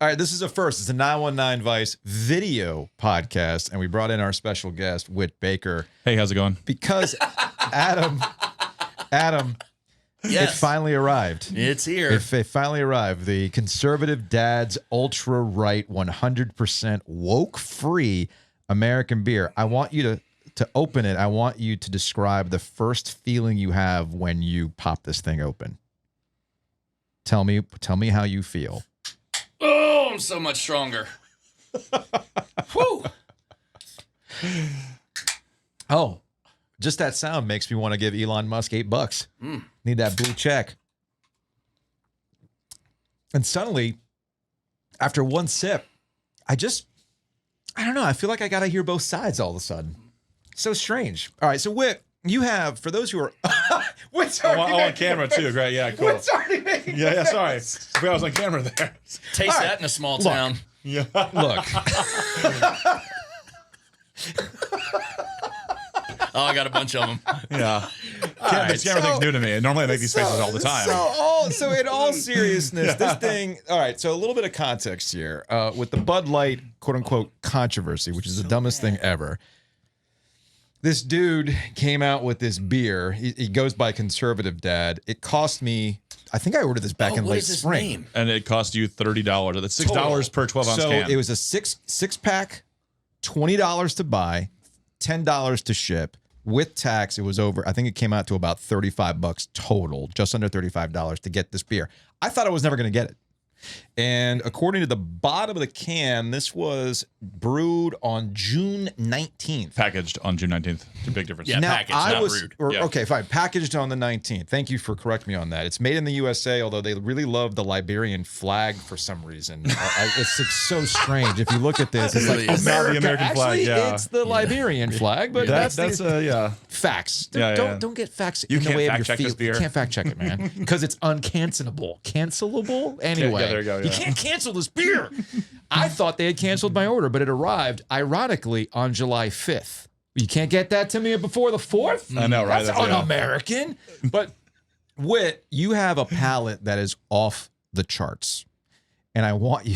All right, this is a first. It's a 919 Vice video podcast, and we brought in our special guest, Whit Baker. Hey, how's it going? Because Adam, Yes. it finally arrived. It's here. It finally arrived. The Conservative Dad's Ultra Right 100% woke-free American beer. I want you to open it. I want you to describe the first feeling you have when you pop this thing open. Tell me how you feel. Oh, I'm so much stronger. Whew. Oh, just that sound makes me want to give Elon Musk $8. Need that blue check. And suddenly, after one sip, I don't know. I feel like I got to hear both sides all of a sudden. So strange. All right. So Whit, you have, for those who are, Whit's already on camera too. Great. Yeah, cool. Whit's already making Yeah, sorry. I was on camera there. Taste that in a small town. Yeah. Look. Oh, I got a bunch of them. Yeah. This camera so- thing's new to me. Normally I make these faces all the time. So in all seriousness, this thing, all right, so a little bit of context here. With the Bud Light, quote unquote, controversy, which is the dumbest thing ever. This dude came out with this beer. He goes by Conservative Dad. It cost me, I think I ordered this back in what late is his spring. name? And it cost you $30. That's $6 per 12-ounce So can. it was a six pack, $20 to buy, $10 to ship. With tax, it was over. I think it came out to about $35 total, just under $35 to get this beer. I thought I was never going to get it. And according to the bottom of the can, this was brewed on June 19th. Packaged on June 19th. It's a big difference. Yeah. Now, packaged, not brewed. Yeah. Okay, fine. Packaged on the 19th. Thank you for correcting me on that. It's made in the USA, although they really love the Liberian flag for some reason. It's so strange. If you look at this, it's really like is. Not the American flag, Actually, yeah. it's the Liberian flag, but That's the facts. Yeah, yeah. Don't get facts You in the can't way of fact your check this feelings. beer. You can't fact check it, man, because it's uncancelable. Cancelable? Anyway. Yeah, there you go, yeah. can't cancel this beer. I thought they had canceled my order, but it arrived, ironically, on July 5th. You can't get that to me before the 4th? I know, right? That's un-American. But, Whit, you have a palate that is off the charts. And I want you...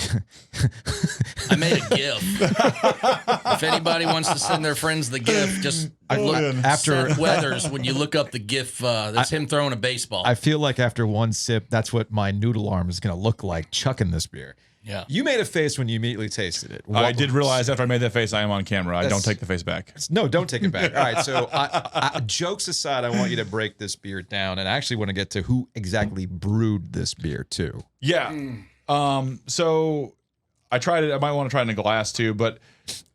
I made a GIF. If anybody wants to send their friends the GIF, just look after Seth Weathers. When you look up the GIF, that's him throwing a baseball. I feel like after one sip, that's what my noodle arm is going to look like chucking this beer. Yeah. You made a face when you immediately tasted it. I did realize after I made that face, I am on camera. I don't take the face back. No, don't take it back. All right, so jokes aside, I want you to break this beer down, and I actually want to get to who exactly brewed this beer too. Yeah. So I tried it. I might want to try it in a glass too, but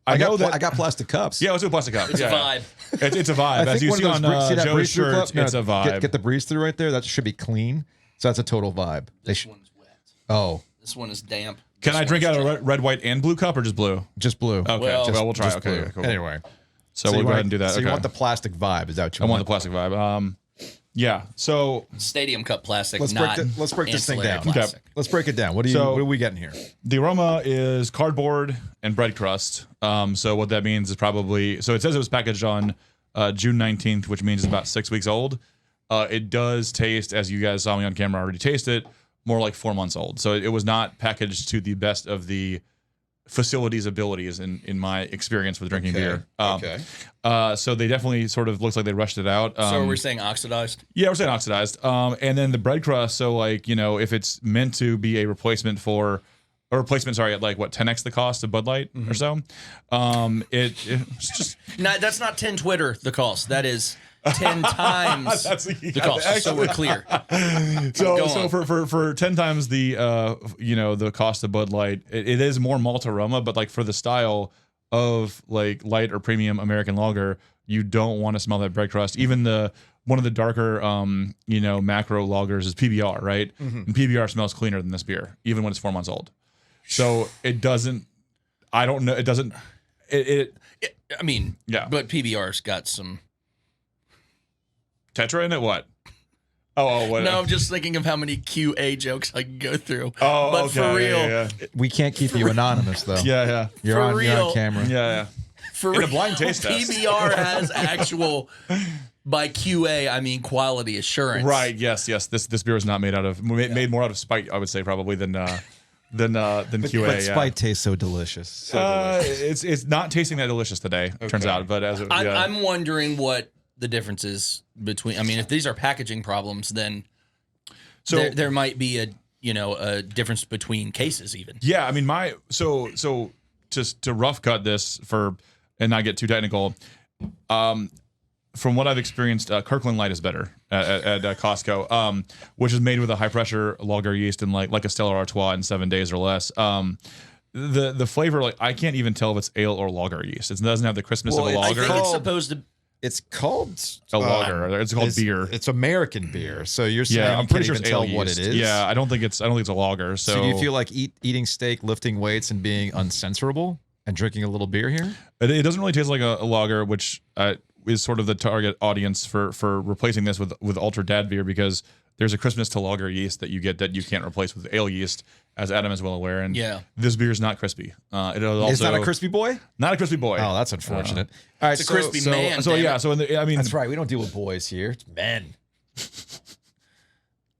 I know that I got plastic cups. Yeah, let's do a plastic cup. It's a vibe. It's a vibe. I As think you one see of on those see that Joe's breeze through shirt, cup? No, it's a vibe. Get the breeze through right there. That should be clean. So that's a total vibe. This one's wet. Oh, This one is damp. Can This I drink one's out dry. a red, white, and blue cup or just blue? just blue. Okay. Well, Well, we'll try. Just Okay. blue. Okay, cool. Anyway, So we'll go ahead and do that. So okay. you want the plastic vibe? Is that what you I want? want the plastic vibe. Yeah. So Stadium cup plastic, Let's not break this thing ancillary down. plastic. Let's break it down. What are we getting here? the aroma is cardboard and bread crust. So what that means is probably, so it says it was packaged on June 19th, which means it's about 6 weeks old. It does taste, as you guys saw me on camera already taste it, more like 4 months old. So it was not packaged to the best of the facility's abilities in my experience with drinking beer. Okay. So they definitely sort of looks like they rushed it out. So we're saying oxidized? Yeah, we're saying oxidized. And then the bread crust, so like, you know, if it's meant to be a replacement at like what, 10x the cost of Bud Light or so. It's just No, that's not 10 Twitter, the cost. That is 10 times the cost. So we're clear. Go so on. for 10 times the the cost of Bud Light, it is more malt aroma, but like for the style of like light or premium American lager, you don't want to smell that bread crust. Even one of the darker macro lagers is PBR, right? Mm-hmm. And PBR smells cleaner than this beer, even when it's 4 months old. So it doesn't. I don't know. It doesn't. I mean, Yeah. But PBR's got some. Tetra in it? What? What? No, I'm just thinking of how many QA jokes I can go through. Oh, but okay. for real, Yeah. We can't keep you anonymous though. Yeah. You're For on real. camera. Yeah. for In a real, blind taste test. PBR has actual. By QA, I mean quality assurance. Right. Yes. This beer is not made more out of spite, I would say, probably than QA. But Spite tastes so delicious. So delicious. It's not tasting that delicious today. Turns out, but I'm wondering what the difference is between. I mean, if these are packaging problems, then there might be a difference between cases even. Yeah, I mean so just to rough cut this and not get too technical. From what I've experienced, Kirkland Light is better at Costco, which is made with a high pressure lager yeast and like a Stella Artois in 7 days or less. The flavor, like I can't even tell if it's ale or lager yeast. It doesn't have the crispness of a lager. I think it's supposed to. It's called a lager. It's called beer. It's American beer. So you're saying I'm pretty sure you it's can't even ale tell what yeast. it is. Yeah, I don't think it's a lager. So do you feel like eating steak, lifting weights, and being uncensorable and drinking a little beer here? It doesn't really taste like a lager, which is sort of the target audience for replacing this with ultra dad beer, because there's a crispness to lager yeast that you get that you can't replace with ale yeast, as Adam is well aware. And this beer is not crispy. It is also it's not a crispy boy. Not a crispy boy. Oh, that's unfortunate. All right, it's a crispy man. So yeah. So I mean, that's right. We don't deal with boys here. It's men.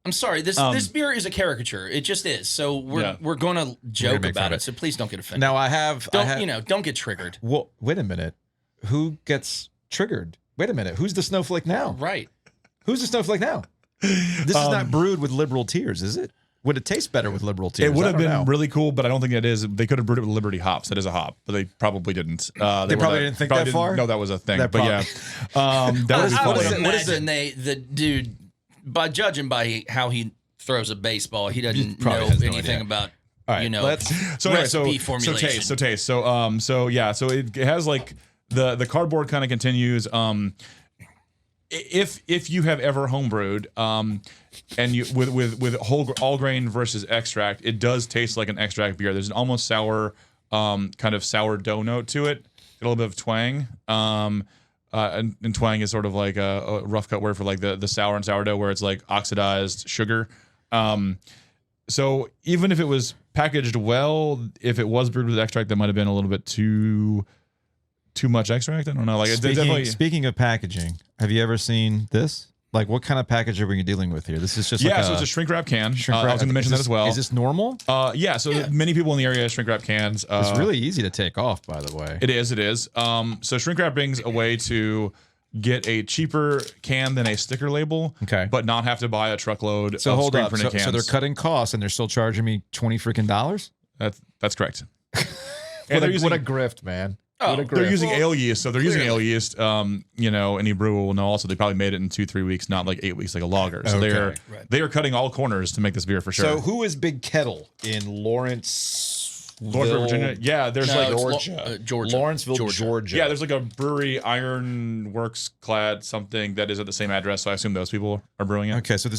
I'm sorry. This beer is a caricature. It just is. So we're going to joke about it. So please don't get offended. Now don't get triggered. Well, wait a minute. Who gets triggered? Wait a minute. Who's the snowflake now? Right. Who's the snowflake now? This is not brewed with liberal tears, is it? Would it taste better with liberal tears? It would have been really cool, but I don't think it is. They could have brewed it with Liberty hops. That is a hop, but they probably didn't. They probably didn't think that far? No, that was a thing. That but yeah, I would imagine the dude, by judging by how he throws a baseball, he doesn't know anything about recipe formulation. So taste. So it has like the cardboard kind of continues. If you have ever homebrewed, and you with all grain versus extract, it does taste like an extract beer. There's an almost sour, kind of sourdough note to it. A little bit of twang. And twang is sort of like a rough cut word for like the sour and sourdough, where it's like oxidized sugar. So even if it was packaged well, if it was brewed with extract, that might have been a little bit too much extract. I don't know. Like speaking of packaging, have you ever seen this? Like, what kind of package are we dealing with here? This is just so it's a shrink wrap can. I was going to mention that as well. Is this normal? Many people in the area have shrink wrap cans. It's really easy to take off, by the way. It is. So shrink wrap brings a way to get a cheaper can than a sticker label, but not have to buy a truckload of screen printed cans. So they're cutting costs and they're still charging me $20 freaking. That's correct. What a grift, man. They're using ale yeast, so they're using ale yeast. Any brewer will know also they probably made it in 2-3 weeks, not like 8 weeks like a lager. So they are cutting all corners to make this beer for sure. So who is Big Kettle in Lawrenceville, Virginia? Yeah, there's Georgia. Lawrenceville, Georgia. Yeah, there's like a brewery, Ironworks Clad something that is at the same address. So I assume those people are brewing it. Okay, so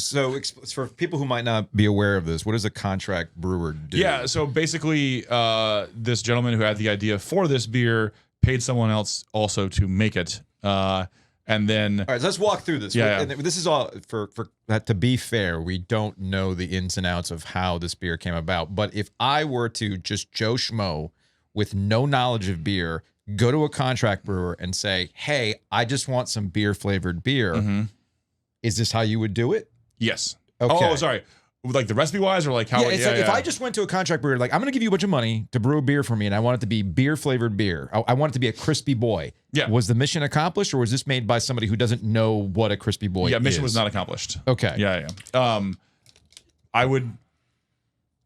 for people who might not be aware of this, what does a contract brewer do? Yeah, so basically, this gentleman who had the idea for this beer paid someone else also to make it. And then, all right, let's walk through this. Yeah. And this is all for that. To be fair, we don't know the ins and outs of how this beer came about. But if I were to just Joe Schmo with no knowledge of beer go to a contract brewer and say, "Hey, I just want some beer flavored beer," is this how you would do it? Yes. Okay. Oh, sorry. Like the recipe wise, or like how? If I just went to a contract brewer, like I'm going to give you a bunch of money to brew a beer for me, and I want it to be beer flavored beer. I want it to be a crispy boy. Yeah. Was the mission accomplished, or was this made by somebody who doesn't know what a crispy boy is? Yeah, mission was not accomplished. Okay. Yeah. I would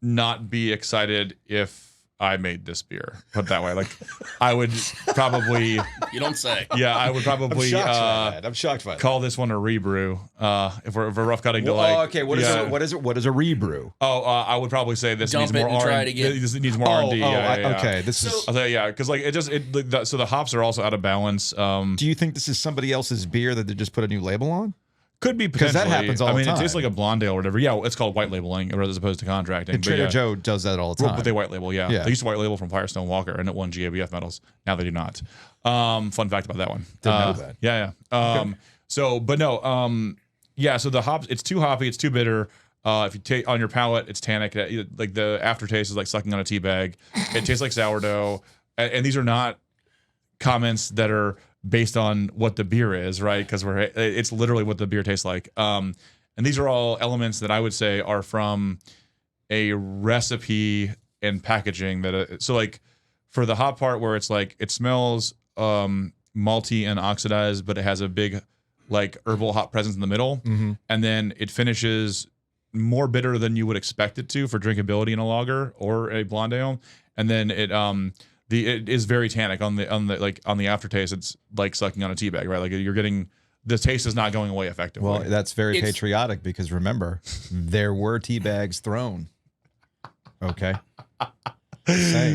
not be excited if I made this beer. Put it that way. Like, I would probably. You don't say. Yeah, I would probably. I'm shocked by that. Call this one a rebrew. If we're rough cutting to like. Okay. What is it? What is a rebrew? I would probably say this needs more R&D. This needs more R&D. Okay. This is. I'll tell you, because like so the hops are also out of balance. Do you think this is somebody else's beer that they just put a new label on? Could be potentially. Because that happens all the time. It tastes like a blonde ale or whatever. Yeah, it's called white labeling as opposed to contracting. And Trader Joe does that all the time. But they white label, yeah. They used to white label from Firestone Walker, and it won GABF medals. Now they do not. Fun fact about that one. Didn't know that. Yeah. So the hops, it's too hoppy, it's too bitter. If you take on your palate, it's tannic. Like the aftertaste is like sucking on a tea bag. It tastes like sourdough. And these are not comments that are based on what the beer is, right? Because it's literally what the beer tastes like. And these are all elements that I would say are from a recipe and packaging that so like for the hop part where it's like it smells malty and oxidized, but it has a big like herbal hop presence in the middle, and then it finishes more bitter than you would expect it to for drinkability in a lager or a blonde ale, and then it is very tannic on the aftertaste. It's like sucking on a tea bag, right? Like you're getting the taste is not going away effectively. Well, that's very patriotic because remember, there were tea bags thrown. Okay.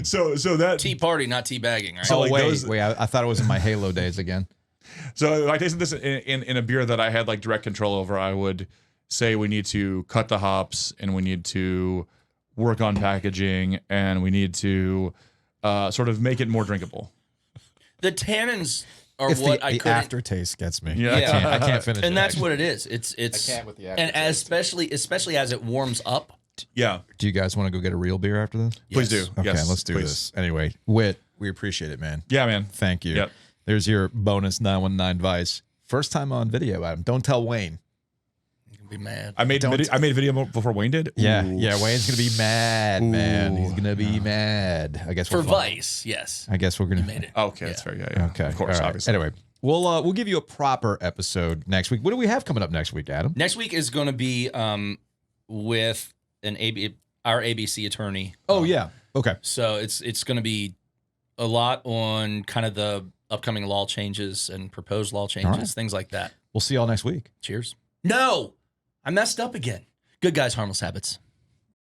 So that tea party, not tea bagging, right? So like wait, I thought it was in my Halo days again. So if I tasted this in a beer that I had like direct control over, I would say we need to cut the hops and we need to work on packaging and we need to sort of make it more drinkable. The tannins are what I couldn't. The aftertaste gets me. Yeah, I can't finish. And it, that's actually. what it is. It's I can't with the aftertaste. And especially as it warms up. Yeah. Do you guys want to go get a real beer after this? Please do. Okay, yes, let's do this. Anyway, Whit, we appreciate it, man. Yeah, man. Thank you. Yep. There's your bonus 919 Vice. First time on video, Adam. Don't tell Wayne. You're gonna be mad. I made a video before Wayne did. Yeah, Wayne's gonna be mad, man. He's gonna be mad. I guess for Vice, yes. I guess we're gonna. You made it. Okay, that's fair. Yeah. Okay, of course, right. obviously. Anyway, we'll give you a proper episode next week. What do we have coming up next week, Adam? Next week is going to be with our ABC attorney. Oh yeah. Okay. So it's going to be a lot on kind of the upcoming law changes and proposed law changes, things like that. We'll see y'all next week. Cheers. No, I messed up again. Good guys, harmless habits.